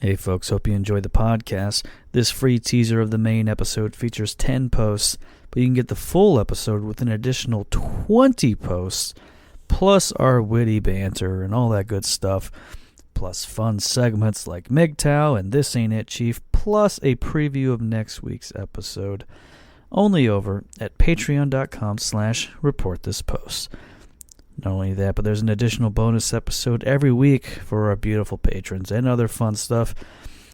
Hey folks, hope you enjoyed the podcast. This free teaser of the main episode features 10 posts, but you can get the full episode with an additional 20 posts, plus our witty banter and all that good stuff, plus fun segments like MGTOW and This Ain't It Chief, plus a preview of next week's episode, only over at patreon.com/reportthispost. Not only that, but there's an additional bonus episode every week for our beautiful patrons and other fun stuff,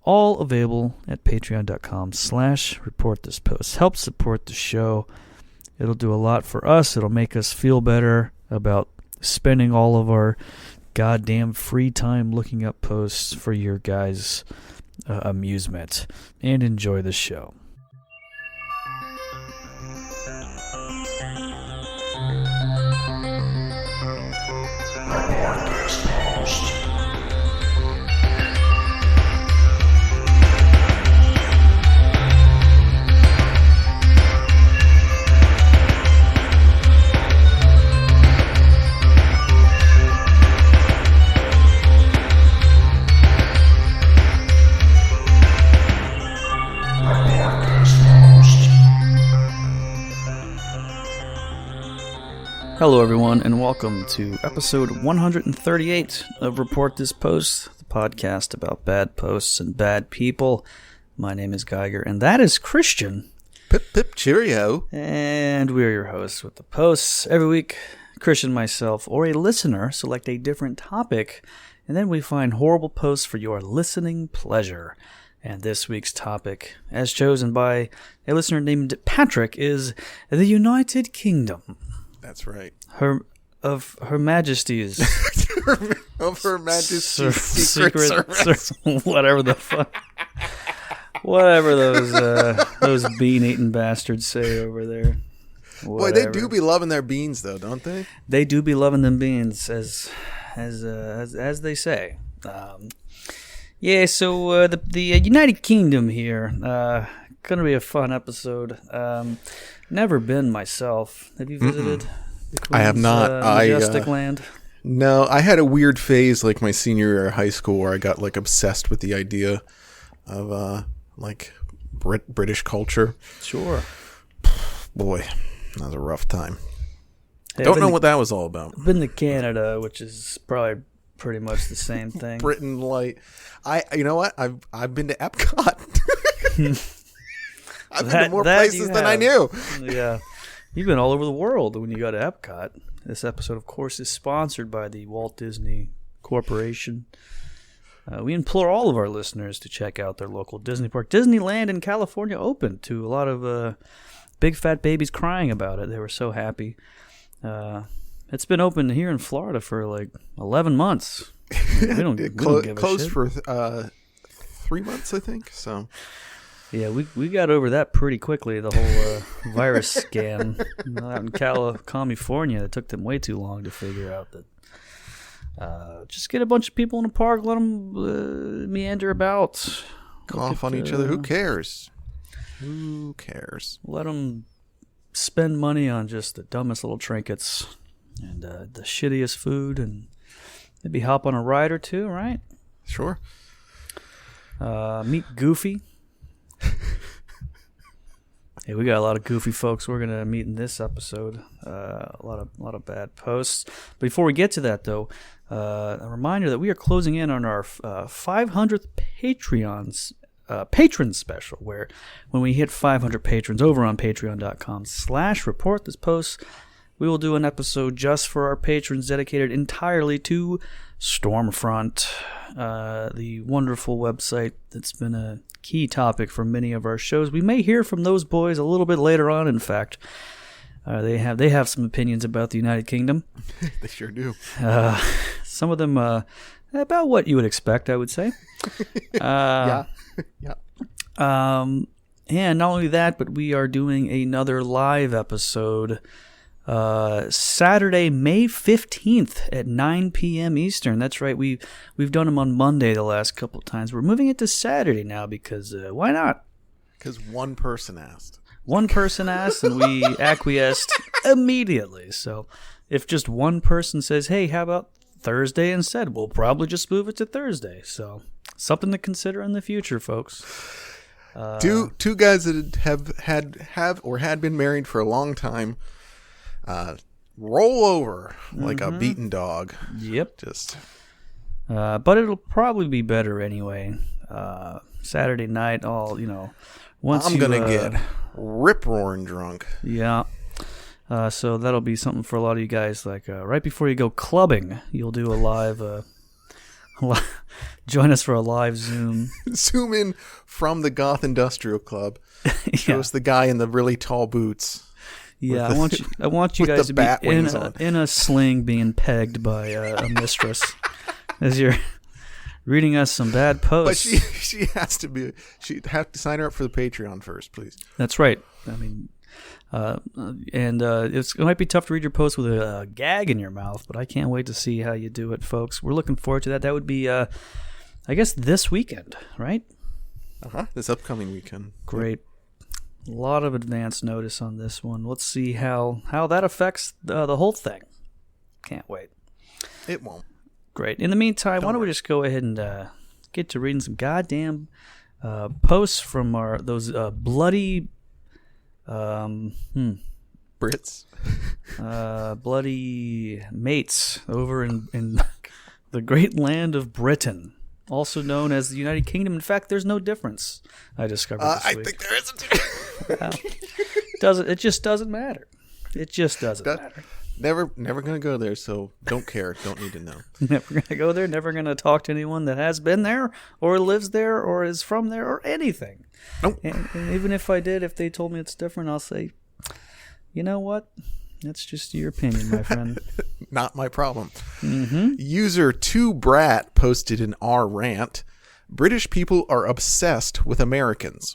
all available at patreon.com/reportthispost. Help support the show. It'll do a lot for us. It'll make us feel better about spending all of our goddamn free time looking up posts for your guys' amusement. And enjoy the show. Hello everyone, and welcome to episode 138 of Report This Post, the podcast about bad posts and bad people. My name is Geiger, and that is Christian. Pip pip cheerio. And we're your hosts with the posts. Every week, Christian and myself, or a listener, select a different topic, and then we find horrible posts for your listening pleasure. And this week's topic, as chosen by a listener named Patrick, is the United Kingdom. That's right. Her Majesty's of Her Majesty's Secret Service. Whatever the fuck. Whatever those bean-eating bastards say over there. Whatever. Boy, they do be loving their beans, though, don't they? They do be loving them beans, as they say. So the United Kingdom here. Gonna be a fun episode. Never been myself. Have you visited? I have not. Majestic land. No, I had a weird phase like my senior year of high school where I got like obsessed with the idea of British culture. Sure. Boy, that was a rough time. Hey, don't know what that was all about. I've been to Canada, which is probably pretty much the same thing. Britain light. You know what? I've been to Epcot. I've been to more places than I knew. Yeah. You've been all over the world when you go to Epcot. This episode, of course, is sponsored by the Walt Disney Corporation. We implore all of our listeners to check out their local Disney park. Disneyland in California opened to a lot of big fat babies crying about it. They were so happy. It's been open here in Florida for like 11 months. We don't give a shit. Closed for 3 months, I think. So. Yeah, we got over that pretty quickly, the whole virus scam out in California. It took them way too long to figure out that just get a bunch of people in a park, let them meander about. Cough on each other. Who cares? Who cares? Let them spend money on just the dumbest little trinkets and the shittiest food, and maybe hop on a ride or two, right? Sure. Meet Goofy. Hey, we got a lot of goofy folks we're gonna meet in this episode. A lot of bad posts. Before we get to that, though, a reminder that we are closing in on our 500th patron special, where when we hit 500 patrons over on patreon.com/reportthispost, we will do an episode just for our patrons dedicated entirely to Stormfront, the wonderful website that's been a key topic for many of our shows. We may hear from those boys a little bit later on. In fact, they have some opinions about the United Kingdom. They sure do. Some of them about what you would expect, I would say. Yeah. And not only that, but we are doing another live episode Saturday, May 15th at 9 p.m. Eastern. That's right. We've done them on Monday the last couple of times. We're moving it to Saturday now because why not? Because one person asked. One person asked, and we acquiesced immediately. So if just one person says, hey, how about Thursday instead. We'll probably just move it to Thursday. So something to consider in the future, folks. Two guys that have or had been married for a long time roll over like a beaten dog. Yep. Just. But it'll probably be better anyway. Saturday night, once I'm gonna get rip-roaring drunk. Yeah. So that'll be something for a lot of you guys. Like right before you go clubbing, you'll do a live. Join us for a live Zoom. Zoom in from the Goth Industrial Club. Show Yeah. us the guy in the really tall boots. Yeah, I want you guys to be in a sling being pegged by a mistress as you're reading us some bad posts. But she'd have to sign her up for the Patreon first, please. That's right. I mean, it might be tough to read your post with a gag in your mouth, but I can't wait to see how you do it, folks. We're looking forward to that. That would be, I guess, this weekend, right? This upcoming weekend. Great. A lot of advance notice on this one. Let's see how that affects the whole thing. Can't wait. It won't. Great. In the meantime, why don't we just go ahead and get to reading some goddamn posts from those bloody Brits. Bloody mates over in the great land of Britain, also known as the United Kingdom. In fact, there's no difference. I discovered this week. I think there is a difference. It just doesn't matter. It just doesn't matter. Never gonna go there, so don't care. Don't need to know. Never gonna go there. Never gonna talk to anyone that has been there or lives there or is from there or anything. Nope. And even if I did, if they told me it's different, I'll say, you know what? That's just your opinion, my friend. Not my problem. Mm-hmm. User 2Brat posted in our rant, British people are obsessed with Americans.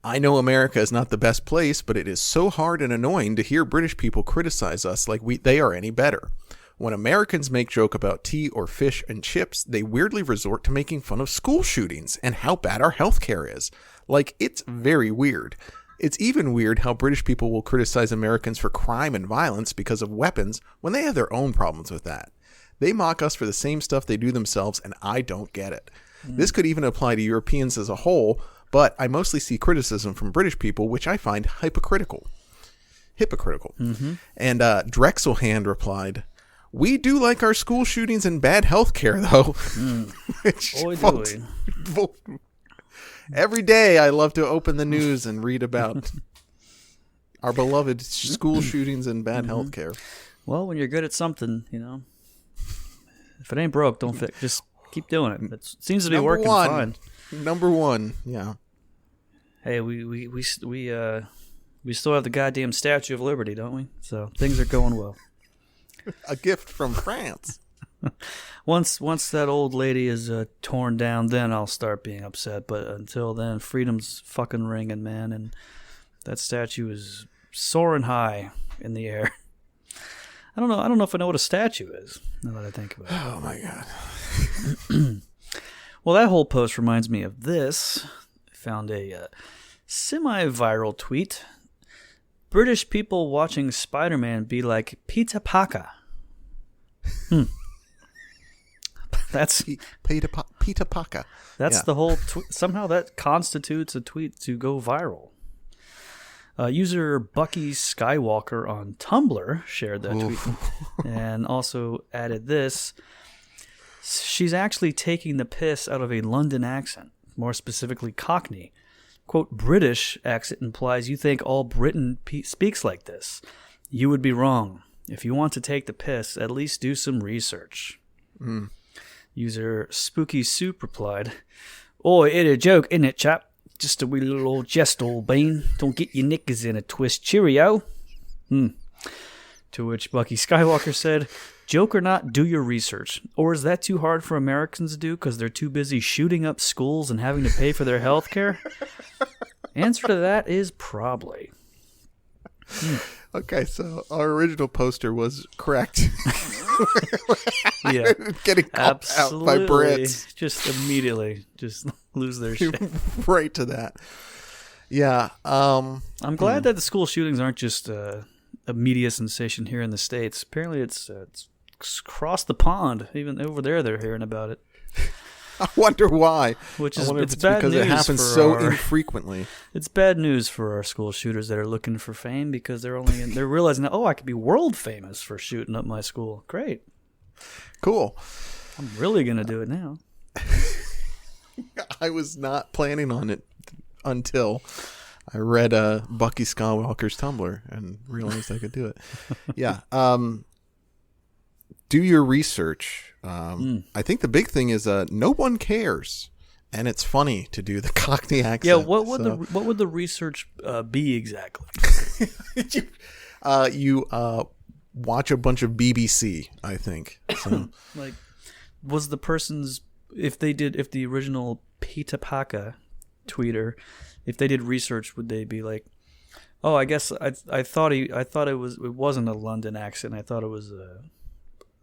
I know America is not the best place, but it is so hard and annoying to hear British people criticize us like they are any better. When Americans make joke about tea or fish and chips, they weirdly resort to making fun of school shootings and how bad our healthcare is. Like, it's very weird. It's even weird how British people will criticize Americans for crime and violence because of weapons when they have their own problems with that. They mock us for the same stuff they do themselves, and I don't get it. This could even apply to Europeans as a whole, but I mostly see criticism from British people, which I find hypocritical. Mm-hmm. And Drexelhand replied, "We do like our school shootings and bad health care, though." Boy, do we. Every day I love to open the news and read about our beloved school shootings and bad health care. Well, when you're good at something, if it ain't broke, don't fix. Just keep doing it. It seems to be working fine. Number one, yeah. Hey, we still have the goddamn Statue of Liberty, don't we? So things are going well. A gift from France. Once that old lady is torn down, then I'll start being upset. But until then, freedom's fucking ringing, man, and that statue is soaring high in the air. I don't know if I know what a statue is, now that I think about it. Oh my god. Well, that whole post reminds me of this. I found a semi-viral tweet. British people watching Spider-Man be like Pita Paka. That's Pita Paka. That's the whole somehow that constitutes a tweet to go viral. User Bucky Skywalker on Tumblr shared that tweet and also added this. She's actually taking the piss out of a London accent, more specifically Cockney. Quote, British accent implies you think all Britain speaks like this. You would be wrong. If you want to take the piss, at least do some research. User Spooky Soup replied, "Oh, it's a joke, isn't it, chap? Just a wee little old jest, old bean. Don't get your knickers in a twist. Cheerio." To which Bucky Skywalker said, "Joke or not, do your research. Or is that too hard for Americans to do because they're too busy shooting up schools and having to pay for their health care?" Answer to that is probably. Okay, so our original poster was correct. Yeah, Getting called out by Brits. Just immediately, just lose their shit. Right to that. Yeah. I'm glad that the school shootings aren't just a media sensation here in the States. Apparently, it's across the pond, even over there, they're hearing about it. I wonder why. Which I is wonder if it's it's bad because news it happens for so our- infrequently. It's bad news for our school shooters that are looking for fame because they're realizing that, I could be world famous for shooting up my school. Great. Cool. I'm really going to do it now. I was not planning on it until I read Bucky Skywalker's Tumblr and realized I could do it. Yeah. Do your research. I think the big thing is no one cares, and it's funny to do the Cockney accent. Yeah, what would the research be exactly? You watch a bunch of BBC, I think. So. Like, was the person's if the original Pita Paka tweeter, if they did research, would they be like, oh, I guess I thought it wasn't a London accent. I thought it was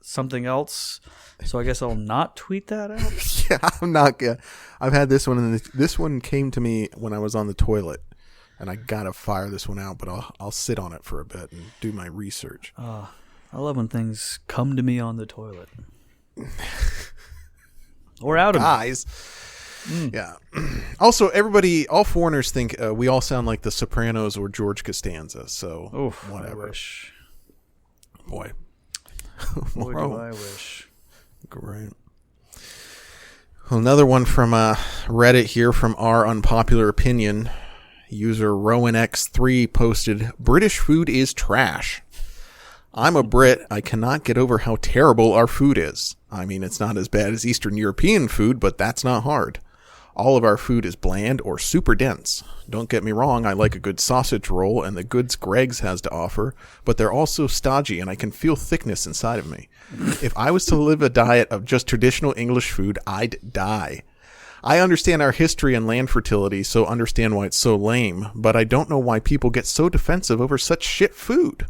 something else. So I guess I'll not tweet that out. Yeah, I'm not. I've had this one, and this one came to me when I was on the toilet, and I gotta fire this one out. But I'll sit on it for a bit and do my research. I love when things come to me on the toilet. Or out of guys. Yeah. Also, all foreigners think we all sound like The Sopranos or George Costanza. So whatever. I wish. Boy, do I wish. Great. Another one from Reddit here from our unpopular opinion. User RowanX3 posted, "British food is trash. I'm a Brit. I cannot get over how terrible our food is. I mean, it's not as bad as Eastern European food, but that's not hard. All of our food is bland or super dense. Don't get me wrong, I like a good sausage roll and the goods Greg's has to offer, but they're also stodgy and I can feel thickness inside of me. If I was to live a diet of just traditional English food, I'd die. I understand our history and land fertility, so understand why it's so lame, but I don't know why people get so defensive over such shit food."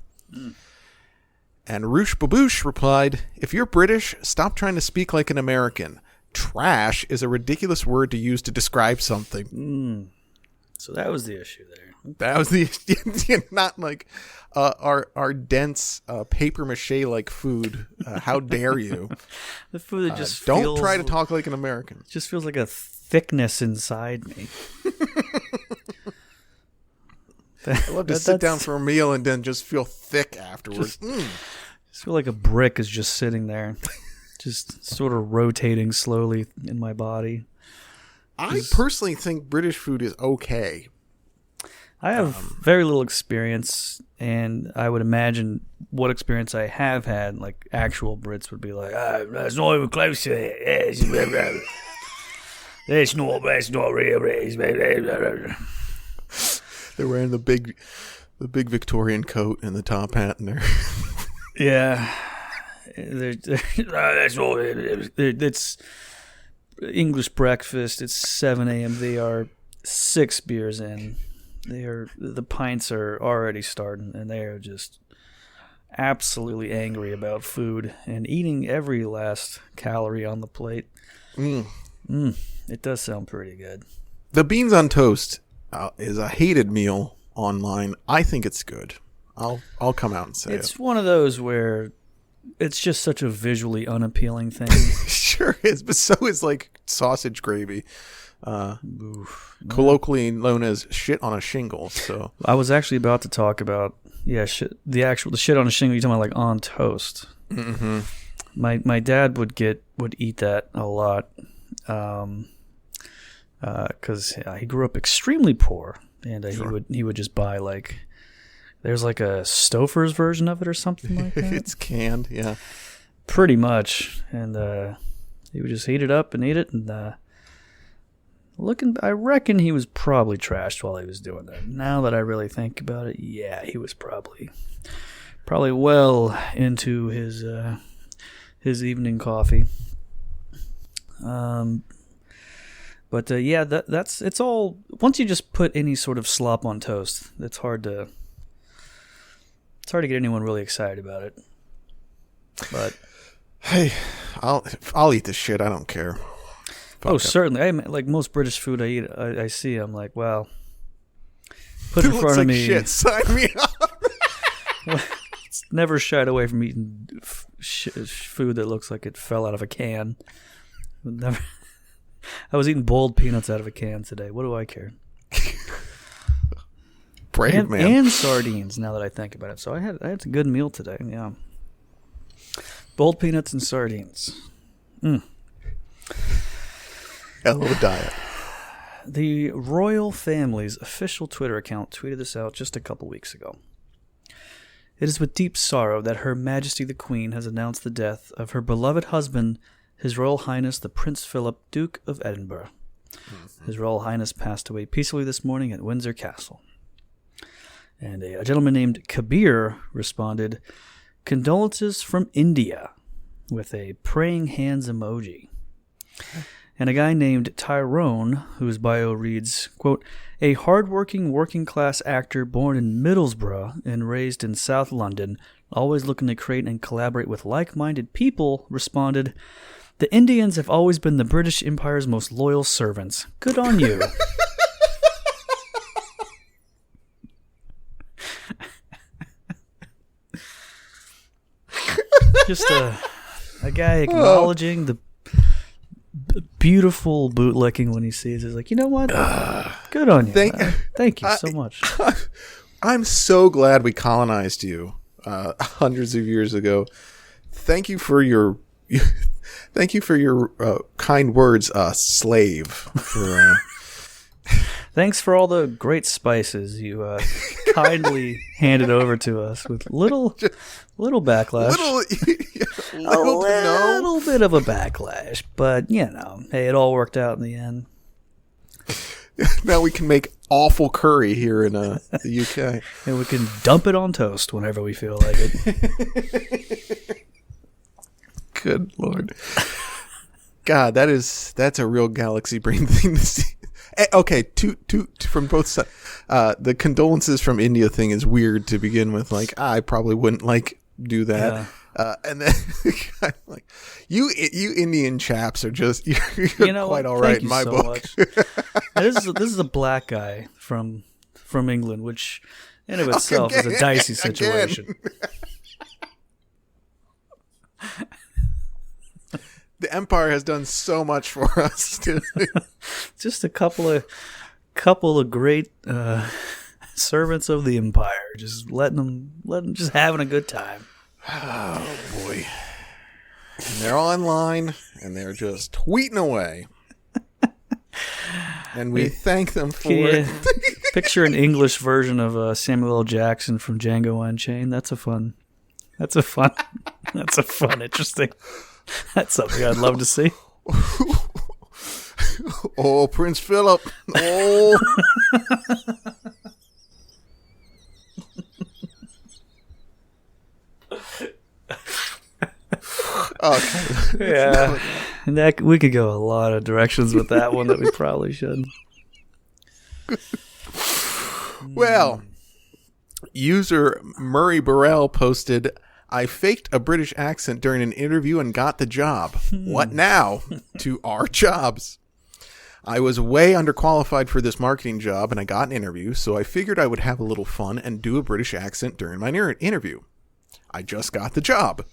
And Roosh Baboosh replied, "If you're British, stop trying to speak like an American. Trash is a ridiculous word to use to describe something." So that was the issue there. That was the not like our dense paper mache like food. How dare you? The food that just don't try to talk like an American. Just feels like a thickness inside me. I love to sit down for a meal and then just feel thick afterwards. Just feel like a brick is just sitting there, just sort of rotating slowly in my body. I personally think British food is okay. I have very little experience, and I would imagine what experience I have had, like actual Brits would be like, that's not even close to it. It's not real. They're wearing the big Victorian coat and the top hat, and they're yeah. That's not. It's English breakfast. It's 7 a.m. They are 6 beers in. The pints are already starting, and they are just absolutely angry about food and eating every last calorie on the plate. It does sound pretty good. The beans on toast is a hated meal online. I think it's good. I'll come out and say it's one of those where it's just such a visually unappealing thing. Sure is, but so is like sausage gravy. Colloquially known as shit on a shingle. So I was actually about to talk about the shit on a shingle. You're talking about like on toast. Mm-hmm. My dad would eat that a lot, because he grew up extremely poor, and he would just buy like there's like a Stouffer's version of it or something like that. It's canned, yeah, pretty much, and he would just heat it up and eat it, and I reckon he was probably trashed while he was doing that. Now that I really think about it, yeah, he was probably well into his evening coffee. But yeah, that's it's all. Once you just put any sort of slop on toast, it's hard to get anyone really excited about it. But hey, I'll eat this shit. I don't care. Certainly. Like most British food I eat, I see, I'm like, wow. Put it in front looks of like me. Shit, sign me up. never shied away from eating food that looks like it fell out of a can. Never. I was eating boiled peanuts out of a can today. What do I care? Brave man. And sardines. Now that I think about it, so I had a good meal today. Yeah, boiled peanuts and sardines. Hell of a diet. The royal family's official Twitter account tweeted this out just a couple weeks ago. It is with deep sorrow that Her Majesty the Queen has announced the death of her beloved husband, His Royal Highness the Prince Philip, Duke of Edinburgh. Mm-hmm. His Royal Highness passed away peacefully this morning at Windsor Castle. And a gentleman named Kabir responded, "Condolences from India," with a praying hands emoji. And a guy named Tyrone, whose bio reads, quote, "A hardworking working-class actor born in Middlesbrough and raised in South London, always looking to create and collaborate with like-minded people," responded, "The Indians have always been the British Empire's most loyal servants. Good on you." Just a guy acknowledging the beautiful bootlicking when he sees it. He's like, you know what? Good on you. Thank you so much. I'm so glad we colonized you hundreds of years ago. Thank you for your kind words, slave. Thanks for all the great spices you kindly handed over to us with little backlash. A little bit of a backlash, but hey, it all worked out in the end. Now we can make awful curry here in the UK. And we can dump it on toast whenever we feel like it. Good Lord. God, that's a real galaxy brain thing to see. Okay, two from both sides. The condolences from India thing is weird to begin with. Like, I probably wouldn't do that. Yeah. And then like you Indian chaps are just you're quite all right in my book. This is a black guy from England, which in of itself is a dicey situation. The Empire has done so much for us. Just a couple of great servants of the Empire, just letting them just having a good time. Oh boy! And they're online and they're just tweeting away, and we thank them for it. Picture an English version of Samuel L. Jackson from Django Unchained. That's a fun, interesting. That's something I'd love to see. Oh, Prince Philip! Oh. Okay. Yeah, and we could go a lot of directions with that one that we probably shouldn't. Well, user Murray Burrell posted, "I faked a British accent during an interview and got the job. What now? To our jobs. I was way underqualified for this marketing job and I got an interview, so I figured I would have a little fun and do a British accent during my interview. I just got the job.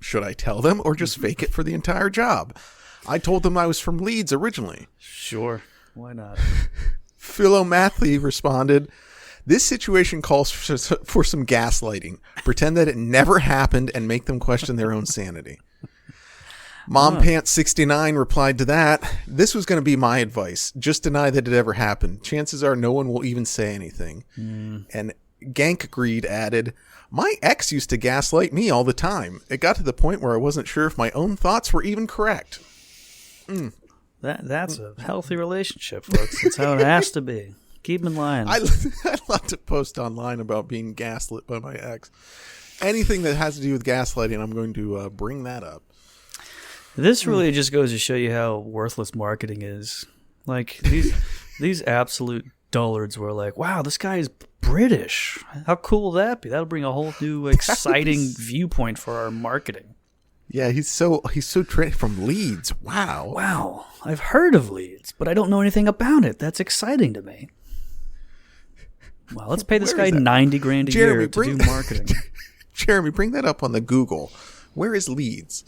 Should I tell them or just fake it for the entire job? I told them I was from Leeds originally." Sure, why not? Philo Mathley responded, "This situation calls for some gaslighting. Pretend that it never happened and make them question their own sanity." Mom Pants 69 replied to that, "This was going to be my advice. Just deny that it ever happened. Chances are no one will even say anything." And Gank Greed added, "My ex used to gaslight me all the time. It got to the point where I wasn't sure if my own thoughts were even correct." That's a healthy relationship, folks. That's how it has to be. Keep in line. I love to post online about being gaslit by my ex. Anything that has to do with gaslighting, I'm going to bring that up. This really just goes to show you how worthless marketing is. Like, these absolute dullards were like, wow, this guy is British. How cool will that be? That'll bring a whole new exciting viewpoint for our marketing. Yeah, he's so from Leeds. Wow. I've heard of Leeds, but I don't know anything about it. That's exciting to me. Well, let's pay this guy $90,000 a year to do marketing. Jeremy, bring that up on the Google. Where is Leeds?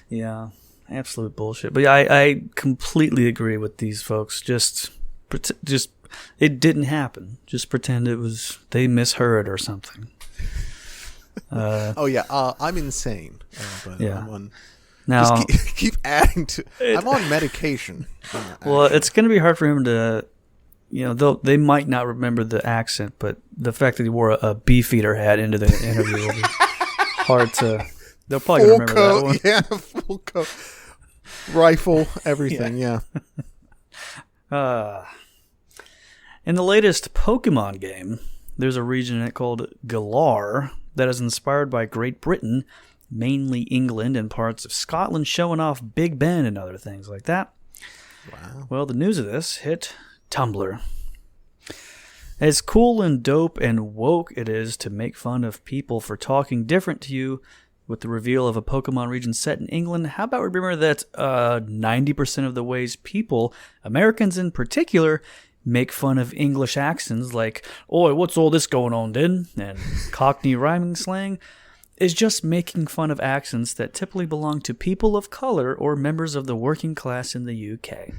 Yeah, absolute bullshit. But yeah, I completely agree with these folks. Just it didn't happen. Just pretend it was they misheard or something. I'm insane. But yeah. I'm on, now just keep adding to. I'm on medication. Well, it's going to be hard for him to. They might not remember the accent, but the fact that he wore a Beefeater hat into the interview will be hard to. They'll probably full remember coat, that one. Yeah, full coat, rifle, everything. Yeah. In the latest Pokemon game, there's a region in it called Galar that is inspired by Great Britain, mainly England and parts of Scotland, showing off Big Ben and other things like that. Wow. Well, the news of this hit Tumblr. As cool and dope and woke it is to make fun of people for talking different to you with the reveal of a Pokemon region set in England, how about remember that 90% of the ways people, Americans in particular, make fun of English accents like, "Oi, what's all this going on, then?" and Cockney rhyming slang, is just making fun of accents that typically belong to people of color or members of the working class in the UK.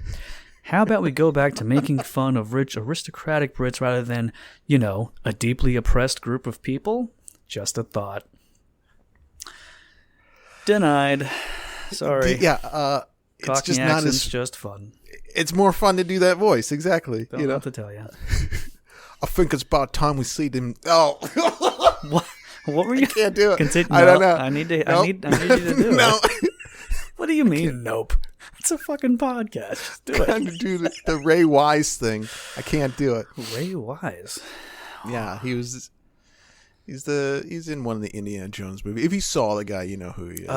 How about we go back to making fun of rich aristocratic Brits rather than, a deeply oppressed group of people? Just a thought. Denied. Sorry. Yeah, it's Cockney just not accent's as. just fun. It's more fun to do that voice, exactly. Don't know what to tell you. I think it's about time we see them. Oh, What were you? I can't do it. Continue. I don't know. I need you Nope. to do No. it. What do you mean? Nope. It's a fucking podcast. Just do Trying to it. do the Ray Wise thing. I can't do it. Ray Wise. Yeah, he's in one of the Indiana Jones movies. If you saw the guy, you know who he is.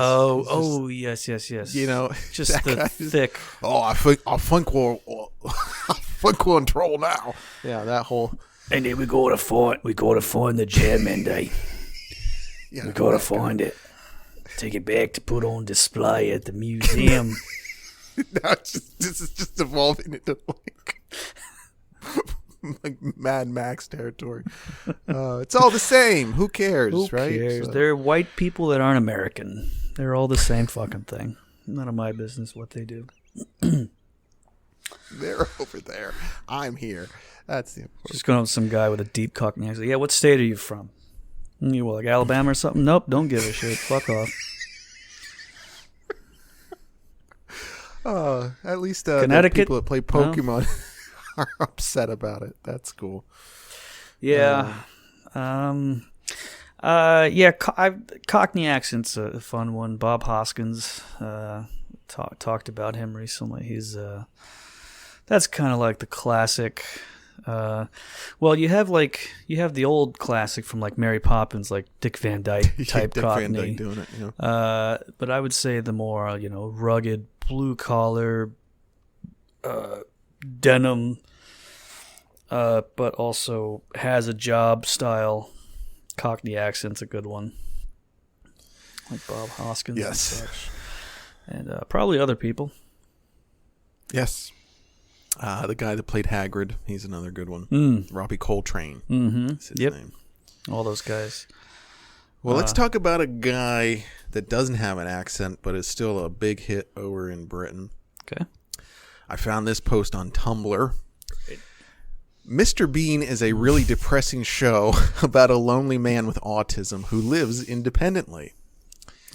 Yes. Just Just the thick. Oh, I think we're in trouble now. Yeah, that whole. And then we got to find the German day. Yeah, We got to find it. Take it back to put on display at the museum. Now this is just evolving into like Mad Max territory. It's all the same. Who cares, Who right? cares? So- They're white people that aren't American. They're all the same fucking thing. None of my business what they do. They're over there. I'm here. That's the important. Just going up with some guy with a deep Cockney accent. Yeah, what state are you from? You like Alabama or something? Nope, don't give a shit. Fuck off. At least the Connecticut? people that play Pokemon are upset about it. That's cool. Yeah. Cockney accent's a fun one. Bob Hoskins talked about him recently. He's that's kind of like the classic. Well, you have the old classic from like Mary Poppins, like Dick Van Dyke type Dick Cockney. Van Dyke doing it. But I would say the more rugged, blue collar, denim, but also has a job style. Cockney accent's a good one, like Bob Hoskins and such, and probably other people. Yes. The guy that played Hagrid, he's another good one. Robbie Coltrane. Is his name. All those guys. Well, let's talk about a guy that doesn't have an accent, but is still a big hit over in Britain. Okay. I found this post on Tumblr. Mr. Bean is a really depressing show about a lonely man with autism who lives independently.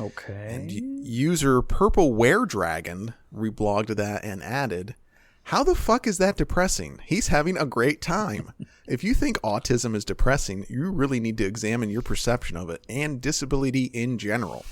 Okay. And user Purple Were Dragon reblogged that and added, "How the fuck is that depressing? He's having a great time. If you think autism is depressing, you really need to examine your perception of it and disability in general."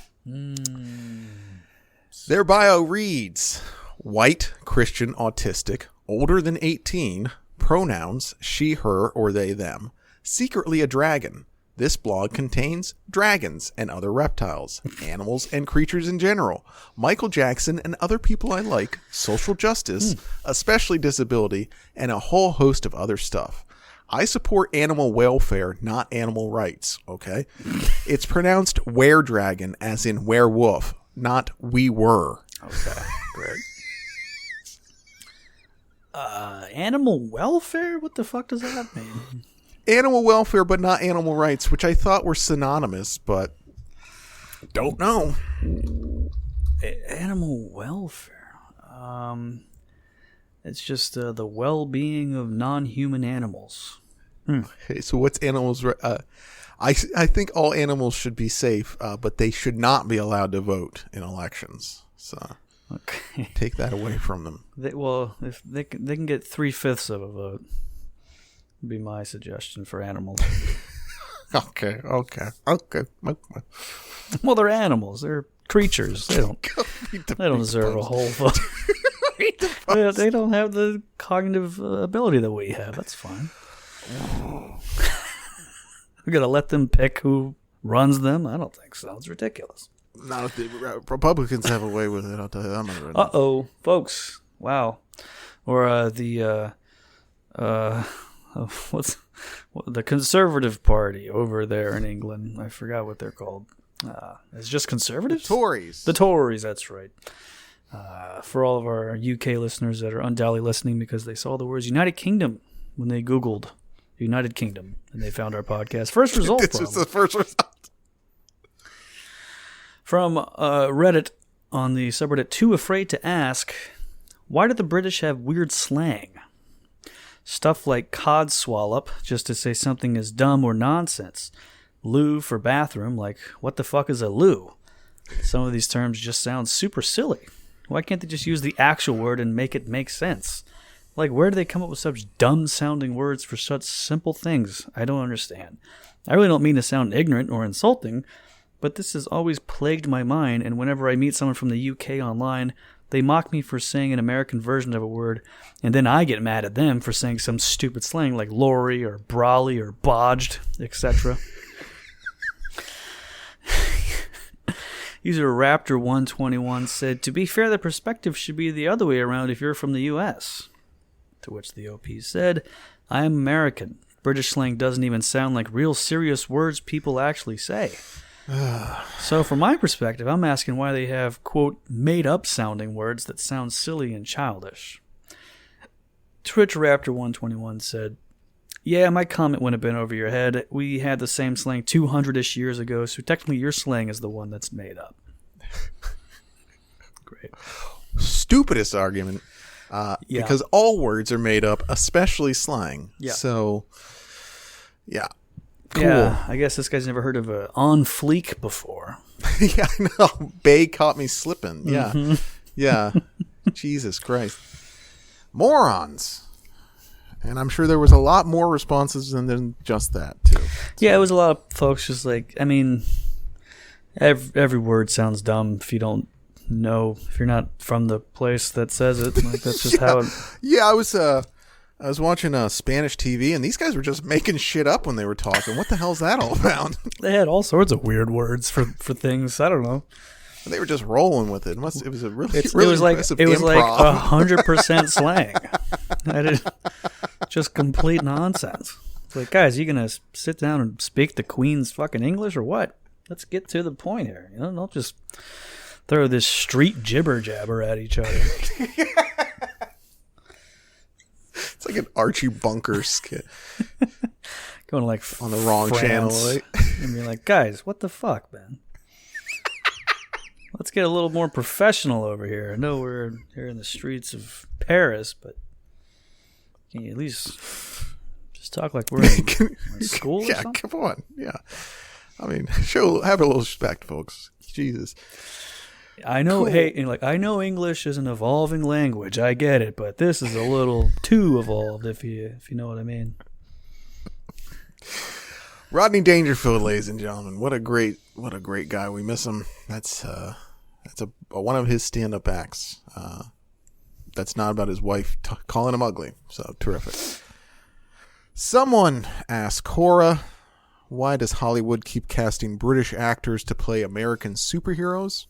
Their bio reads, white, Christian, autistic, older than 18, pronouns she, her, or they, them, secretly a dragon. This blog contains dragons and other reptiles, animals and creatures in general, Michael Jackson and other people I like, social justice, especially disability, and a whole host of other stuff. I support animal welfare, not animal rights, okay? It's pronounced were-dragon, as in werewolf, not we were. Okay, great. Animal welfare? What the fuck does that mean? animal welfare, but not animal rights, which I thought were synonymous, but don't know. Animal welfare. It's just the well-being of non-human animals. Okay, so what's animals? I think all animals should be safe, but they should not be allowed to vote in elections. So Okay. take that away from them. If they can get 3/5 of a vote, would be my suggestion for animals. Okay. Well, they're animals. They're creatures. They don't deserve a whole vote. They don't have the cognitive ability that we have. That's fine. We're going to let them pick who runs them? I don't think so. It's ridiculous. Not if the Republicans have a way with it, I'll tell you that much. Uh-oh, folks. Wow. Or what's the Conservative Party over there in England. I forgot what they're called. It's just conservatives? Tories. The Tories, that's right. For all of our UK listeners that are undoubtedly listening because they saw the words United Kingdom when they Googled United Kingdom and they found our podcast. First result This is the first result. From Reddit on the subreddit Too Afraid to Ask, why do the British have weird slang? Stuff like cod swallop, just to say something is dumb or nonsense. Loo for bathroom, like what the fuck is a loo? Some of these terms just sound super silly. Why can't they just use the actual word and make it make sense? Like, where do they come up with such dumb-sounding words for such simple things? I don't understand. I really don't mean to sound ignorant or insulting, but this has always plagued my mind, and whenever I meet someone from the UK online, they mock me for saying an American version of a word, and then I get mad at them for saying some stupid slang like lorry or brolly or bodged, etc. User Raptor121 said, to be fair, the perspective should be the other way around if you're from the U.S. To which the OP said, I am American. British slang doesn't even sound like real serious words people actually say. So from my perspective, I'm asking why they have, quote, made-up sounding words that sound silly and childish. Twitch Raptor121 said, yeah, my comment wouldn't have been over your head. We had the same slang 200-ish years ago, so technically your slang is the one that's made up. Great. Stupidest argument. Because all words are made up, especially slang. Yeah. So, yeah. Cool. Yeah, I guess this guy's never heard of on fleek before. Yeah, I know. Bay caught me slipping. Yeah. Mm-hmm. Yeah. Jesus Christ. Morons. And I'm sure there was a lot more responses than just that, too. Yeah, it was a lot of folks just like, I mean, every word sounds dumb if you don't know, if you're not from the place that says it. Like, that's just how it... Yeah, I was watching Spanish TV, and these guys were just making shit up when they were talking. What the hell's that all about? They had all sorts of weird words for things. I don't know. They were just rolling with it. It was a really it was like impressive it was improv. like 100% slang. I did just complete nonsense. It's like, guys, you gonna sit down and speak the Queen's fucking English or what? Let's get to the point here. You know, don't just throw this street jibber jabber at each other. It's like an Archie Bunker skit. Going like on the wrong channel. Like. And you're like, guys, what the fuck, man? Let's get a little more professional over here. I know we're here in the streets of Paris, but can you at least just talk like we're in school or something? Come on. Yeah. I mean, have a little respect, folks. Jesus. I know, cool. Hey, like, I know English is an evolving language. I get it, but this is a little too evolved, if you know what I mean. Rodney Dangerfield, ladies and gentlemen. What a great guy. We miss him. That's one of his stand-up acts. That's not about his wife calling him ugly. So terrific. Someone asked Cora, why does Hollywood keep casting British actors to play American superheroes?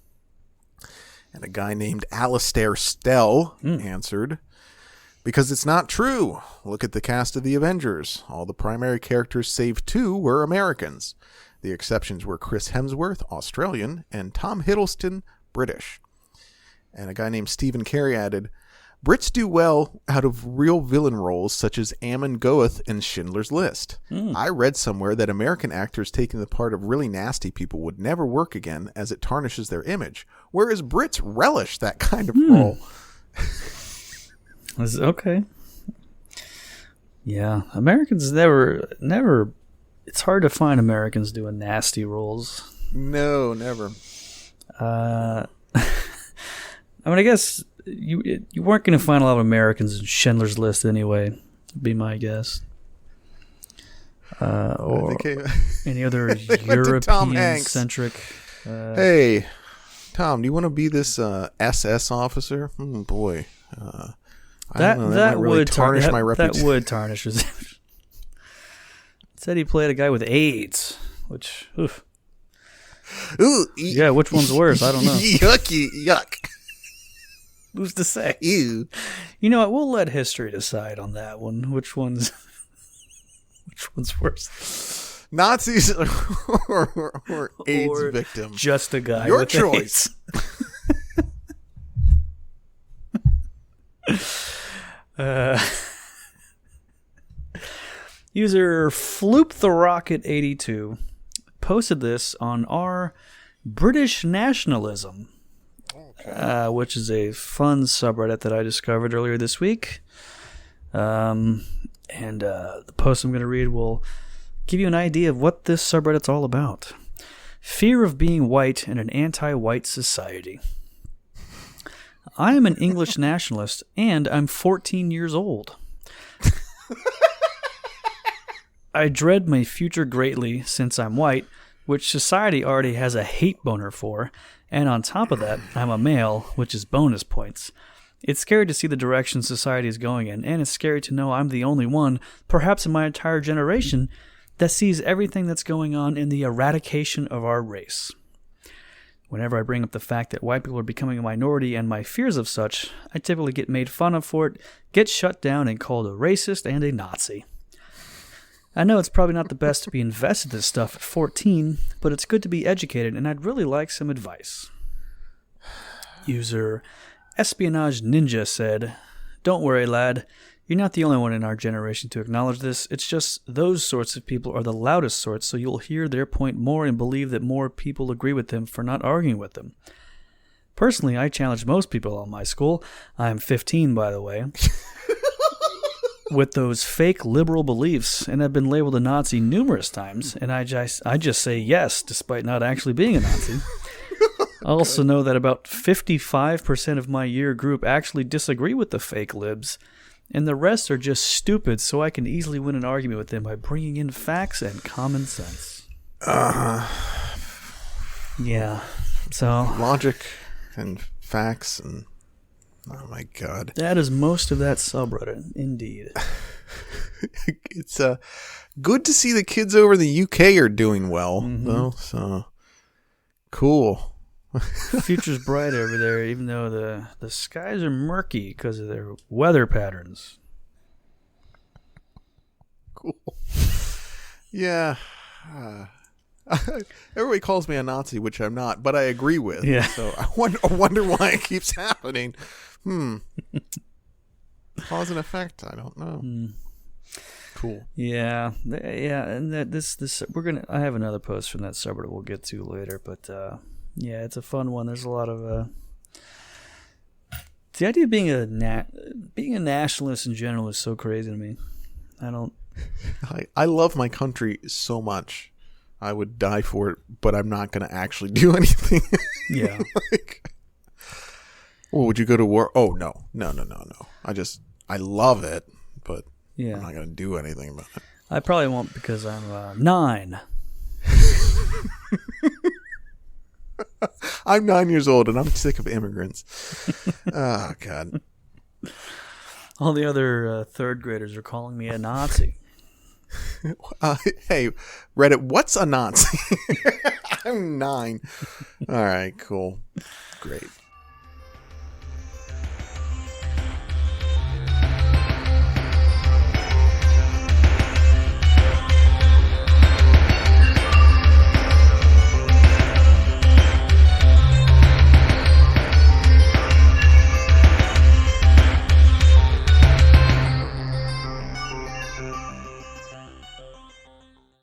And a guy named Alistair Stell answered, because it's not true. Look at the cast of the Avengers. All the primary characters, save two, were Americans. The exceptions were Chris Hemsworth, Australian, and Tom Hiddleston, British. And a guy named Stephen Carey added, Brits do well out of real villain roles such as Amon Goeth in Schindler's List. I read somewhere that American actors taking the part of really nasty people would never work again as it tarnishes their image, whereas Brits relish that kind of role. Okay. Yeah, Americans never. It's hard to find Americans doing nasty roles. No, never. I mean, I guess you weren't going to find a lot of Americans in Schindler's List anyway. Would be my guess. Or any other European-centric. Hey, Tom, do you want to be this SS officer? Boy, that might really tarnish my reputation. That would tarnish his image. Said he played a guy with AIDS, which, oof. Ooh, yeah, which one's worse? I don't know. Yuck. Who's to say? Ew. You know what? We'll let history decide on that one. Which one's worse? Nazis or AIDS victims? Just a guy. Your with choice. User Floop the Rocket 82 posted this on our British nationalism, which is a fun subreddit that I discovered earlier this week. And the post I'm going to read will give you an idea of what this subreddit's all about. Fear of being white in an anti-white society. I am an English nationalist, and I'm 14 years old. I dread my future greatly since I'm white, which society already has a hate boner for, and on top of that, I'm a male, which is bonus points. It's scary to see the direction society is going in, and it's scary to know I'm the only one, perhaps in my entire generation, that sees everything that's going on in the eradication of our race. Whenever I bring up the fact that white people are becoming a minority and my fears of such, I typically get made fun of for it, get shut down, and called a racist and a Nazi. I know it's probably not the best to be invested in this stuff at 14, but it's good to be educated, and I'd really like some advice. User Espionage Ninja said, "Don't worry, lad. You're not the only one in our generation to acknowledge this. It's just those sorts of people are the loudest sorts, so you'll hear their point more and believe that more people agree with them for not arguing with them. Personally, I challenge most people on my school. I'm 15, by the way." with those fake liberal beliefs, and have been labeled a Nazi numerous times, and I just say yes, despite not actually being a Nazi. I also know that about 55% of my year group actually disagree with the fake libs, and the rest are just stupid, so I can easily win an argument with them by bringing in facts and common sense. Yeah, so... logic and facts and... oh my god. That is most of that subreddit, indeed. It's good to see the kids over in the UK are doing well, though, so... cool. The future's bright over there, even though the skies are murky because of their weather patterns. Cool. Yeah. Everybody calls me a Nazi, which I'm not, but I agree with. Yeah. So I wonder why it keeps happening. Cause and effect, I don't know. Cool. Yeah, and this I have another post from that subreddit we'll get to later, but yeah, it's a fun one. There's a lot of the idea of being a nationalist in general is so crazy to me. I love my country so much. I would die for it, but I'm not going to actually do anything. Yeah. Well, would you go to war? Oh, no. I love it, but yeah. I'm not going to do anything about it. I probably won't because I'm 9. I'm 9 years old and I'm sick of immigrants. Oh, God. All the other third graders are calling me a Nazi. Hey, Reddit, what's a Nazi? I'm 9. All right, cool. Great.